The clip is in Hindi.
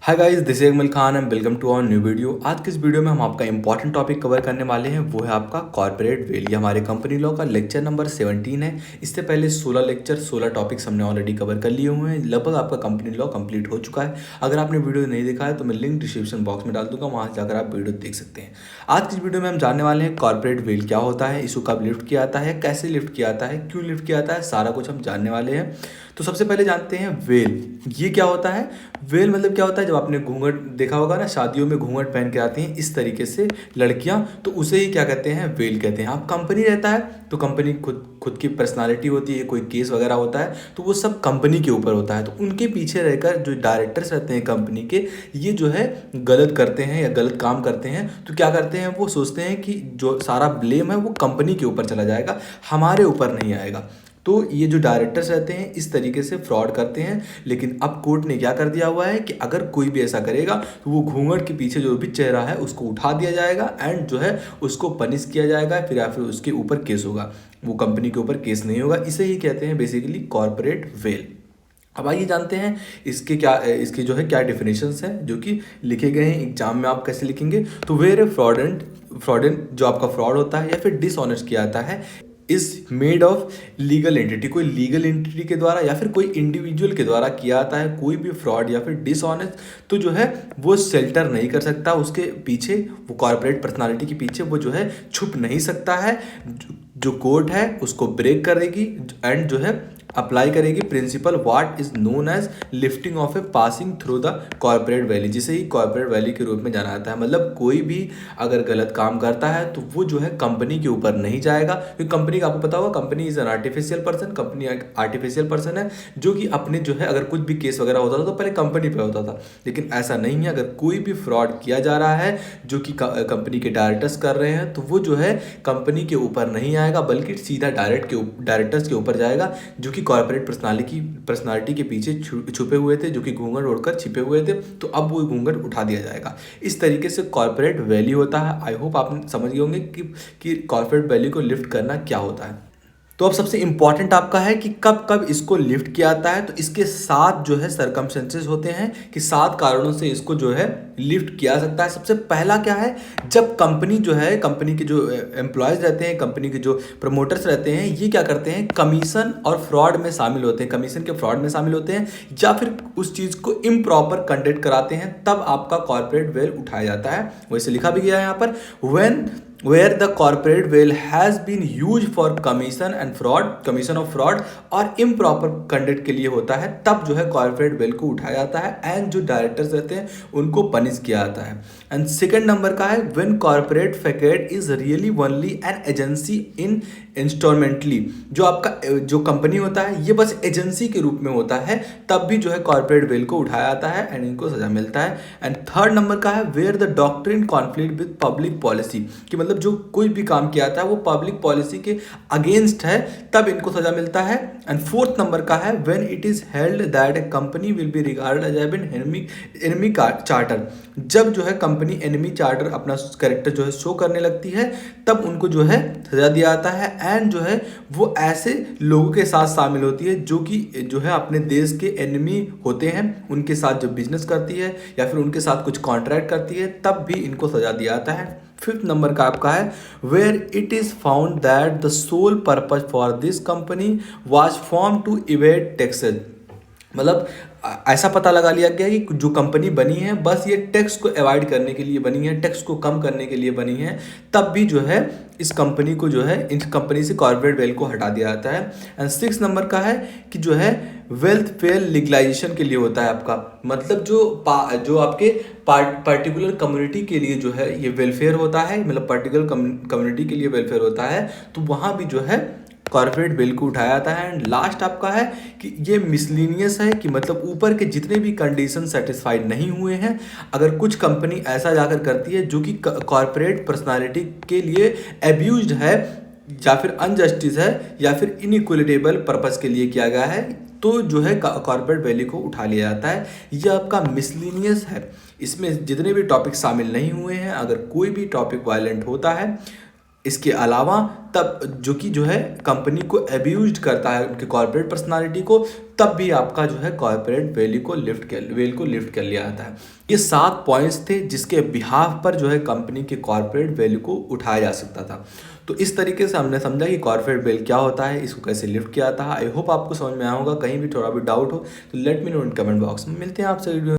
Hi guys, this is Akmal Khan and welcome to our new video. आज के इस वीडियो में हम आपका इंपॉर्टेंट टॉपिक कवर करने वाले हैं, वो है आपका कॉर्पोरेट वेल। ये हमारे कंपनी लॉ का लेक्चर नंबर 17 है। इससे पहले 16 लेक्चर 16 टॉपिक्स हमने ऑलरेडी कवर कर लिए हुए हैं। लगभग आपका कंपनी लॉ कंप्लीट हो चुका है। अगर आपने वीडियो नहीं देखा है तो मैं लिंक डिस्क्रिप्शन बॉक्स में डाल दूंगा, वहाँ से जाकर आप वीडियो देख सकते हैं। आज की इस वीडियो में हम जानने वाले हैं कॉर्पोरेट वेल क्या होता है, इसको कब लिफ्ट किया जाता है, कैसे लिफ्ट किया जाता है, क्यों लिफ्ट किया जाता है, सारा कुछ हम जानने वाले हैं। तो सबसे पहले जानते हैं वेल ये क्या होता है। वेल मतलब क्या होता है, जब आपने घूंघट देखा होगा ना, शादियों में घूंघट पहन के आती हैं इस तरीके से लड़कियां, तो उसे ही क्या कहते हैं, वेल कहते हैं। आप कंपनी रहता है तो कंपनी खुद खुद की पर्सनालिटी होती है, कोई केस वगैरह होता है तो वो सब कंपनी के ऊपर होता है। तो उनके पीछे रहकर जो डायरेक्टर्स रहते हैं कंपनी के, ये जो है गलत करते हैं या गलत काम करते हैं, तो क्या करते हैं, वो सोचते हैं कि जो सारा ब्लेम है वो कंपनी के ऊपर चला जाएगा, हमारे ऊपर नहीं आएगा। तो ये जो डायरेक्टर्स रहते हैं इस तरीके से फ्रॉड करते हैं। लेकिन अब कोर्ट ने क्या कर दिया हुआ है कि अगर कोई भी ऐसा करेगा तो वो घूंघट के पीछे जो भी चेहरा है उसको उठा दिया जाएगा एंड जो है उसको पनिश किया जाएगा, फिर या फिर उसके ऊपर केस होगा, वो कंपनी के ऊपर केस नहीं होगा। इसे ही कहते हैं बेसिकली कॉर्पोरेट वेल। अब आइए जानते हैं इसके जो है क्या डिफिनेशंस हैं जो कि लिखे गए हैं एग्जाम में। आप कैसे लिखेंगे, तो वेयर फ्रॉडेंट जो आपका फ्रॉड होता है या फिर डिसऑनेस्ट किया जाता है is made of legal entity, कोई लीगल एंटिटी के द्वारा या फिर कोई इंडिविजुअल के द्वारा किया जाता है। कोई भी फ्रॉड या फिर डिसऑनेस्ट तो जो है वो शेल्टर नहीं कर सकता उसके पीछे, वो कॉर्पोरेट पर्सनालिटी के पीछे वो जो है छुप नहीं सकता है। जो कोर्ट है उसको ब्रेक करेगी एंड जो है अप्लाई करेगी principle what is known as lifting of a passing through the corporate veil, जिसे ही कॉर्पोरेट वैली के रूप में जाना जाता है। मतलब कोई भी अगर गलत काम करता है तो वो जो है कंपनी के ऊपर नहीं जाएगा, क्योंकि कंपनी का आपको पता होगा, company is an artificial person. Company एक आर्टिफिशियल पर्सन है जो कि अपने जो है अगर कुछ भी केस वगैरह होता था तो पहले कंपनी पे होता था, लेकिन ऐसा नहीं है। अगर कोई भी फ्रॉड किया जा रहा है जो कि कंपनी के डायरेक्टर्स कर रहे हैं तो वो जो है कंपनी के ऊपर नहीं आएगा, बल्कि सीधा डायरेक्टर्स के ऊपर जाएगा जो कि कॉर्पोरेट पर्सनालिटी के पीछे छुपे हुए थे, जो कि घूंघट ओढ़कर छिपे हुए थे। तो अब वो घूंघट उठा दिया जाएगा। इस तरीके से कॉर्पोरेट वैल्यू होता है। आई होप आप समझ गए होंगे कि कॉर्पोरेट वैल्यू को लिफ्ट करना क्या होता है। तो अब सबसे इंपॉर्टेंट आपका है कि कब कब इसको लिफ्ट किया जाता है। तो इसके 7 जो है सरकमस्टेंसेस होते हैं कि 7 कारणों से इसको जो है लिफ्ट किया सकता है। सबसे पहला क्या है, जब कंपनी जो है, कंपनी के जो एम्प्लॉयज़ रहते हैं, कंपनी के जो प्रमोटर्स रहते हैं, ये क्या करते हैं, कमीशन और फ्रॉड में शामिल होते हैं, कमीशन के फ्रॉड में शामिल होते हैं, या फिर उस चीज़ को इम्प्रॉपर कंडक्ट कराते हैं, तब आपका कॉर्पोरेट वेल उठाया जाता है। वैसे लिखा भी गया है यहाँ पर, when where the corporate veil has been used for commission of fraud और improper conduct के लिए होता है, तब जो है corporate veil को उठाया जाता है एंड जो डायरेक्टर्स रहते हैं उनको पनिश किया जाता है। एंड सेकेंड नंबर का है when corporate facade is really only an agency in इंस्टॉलमेंटली, जो आपका जो कंपनी होता है ये बस एजेंसी के रूप में होता है, तब भी जो है कॉर्पोरेट वेल को उठाया जाता है एंड इनको सजा मिलता है। एंड थर्ड नंबर का है where the doctrine conflict with public policy, कि मतलब जो कोई भी काम किया जाता है वो पब्लिक पॉलिसी के अगेंस्ट है, तब इनको सजा मिलता है। एंड फोर्थ नंबर का है when it is held that a company will be regarded as an enemy charter, जब जो है कंपनी एनिमी चार्टर अपना कैरेक्टर जो है शो करने लगती है, तब उनको जो है सजा दिया जाता है एंड जो है वो ऐसे लोगों के साथ शामिल होती है जो कि जो है अपने देश के एनिमी होते हैं, उनके साथ जब बिजनेस करती है या फिर उनके साथ कुछ कॉन्ट्रैक्ट करती है, तब भी इनको सजा दिया जाता है। फिफ्थ नंबर का आपका है where it is found that the sole purpose for this company was form to evade taxes, मतलब ऐसा पता लगा लिया गया कि जो कंपनी बनी है बस ये टैक्स को अवॉइड करने के लिए बनी है, टैक्स को कम करने के लिए बनी है, तब भी जो है इस कंपनी को जो है इस कंपनी से कॉर्पोरेट वेल को हटा दिया जाता है। एंड 6 नंबर का है कि जो है वेल्थ फेयर लीगलाइजेशन के लिए होता है आपका, मतलब जो आपके पर्टिकुलर कम्युनिटी के लिए जो है ये वेलफेयर होता है, मतलब पर्टिकुलर कम्युनिटी के लिए वेलफेयर होता है, तो वहाँ भी जो है कॉर्पोरेट वेल को उठाया जाता है। एंड लास्ट आपका है कि ये मिसलिनियस है, कि मतलब ऊपर के जितने भी कंडीशन सेटिस्फाइड नहीं हुए हैं, अगर कुछ कंपनी ऐसा जाकर करती है जो कि कॉर्पोरेट पर्सनालिटी के लिए एब्यूज्ड है या फिर अनजस्टिस है या फिर इनइक्विटेबल पर्पस के लिए किया गया है, तो जो है कॉर्पोरेट वैल्यू को उठा लिया जाता है। ये आपका मिसलिनियस है, इसमें जितने भी टॉपिक शामिल नहीं हुए हैं, अगर कोई भी टॉपिक वायलेंट होता है इसके अलावा तब जो है कंपनी को अब्यूज करता है उनके कॉर्पोरेट पर्सनालिटी को, तब भी आपका जो है कॉर्पोरेट वैल्यू को लिफ्ट कर लिया जाता है। ये 7 पॉइंट्स थे जिसके बिहाफ पर जो है कंपनी के कॉर्पोरेट वैल्यू को उठाया जा सकता था। तो इस तरीके से हमने समझा कि कॉर्पोरेट वैल्यू क्या होता है, इसको कैसे लिफ्ट किया जाता है। आई होप आपको समझ में आया होगा। कहीं भी थोड़ा भी डाउट हो तो let me know in comment box में। मिलते हैं आपसे वीडियो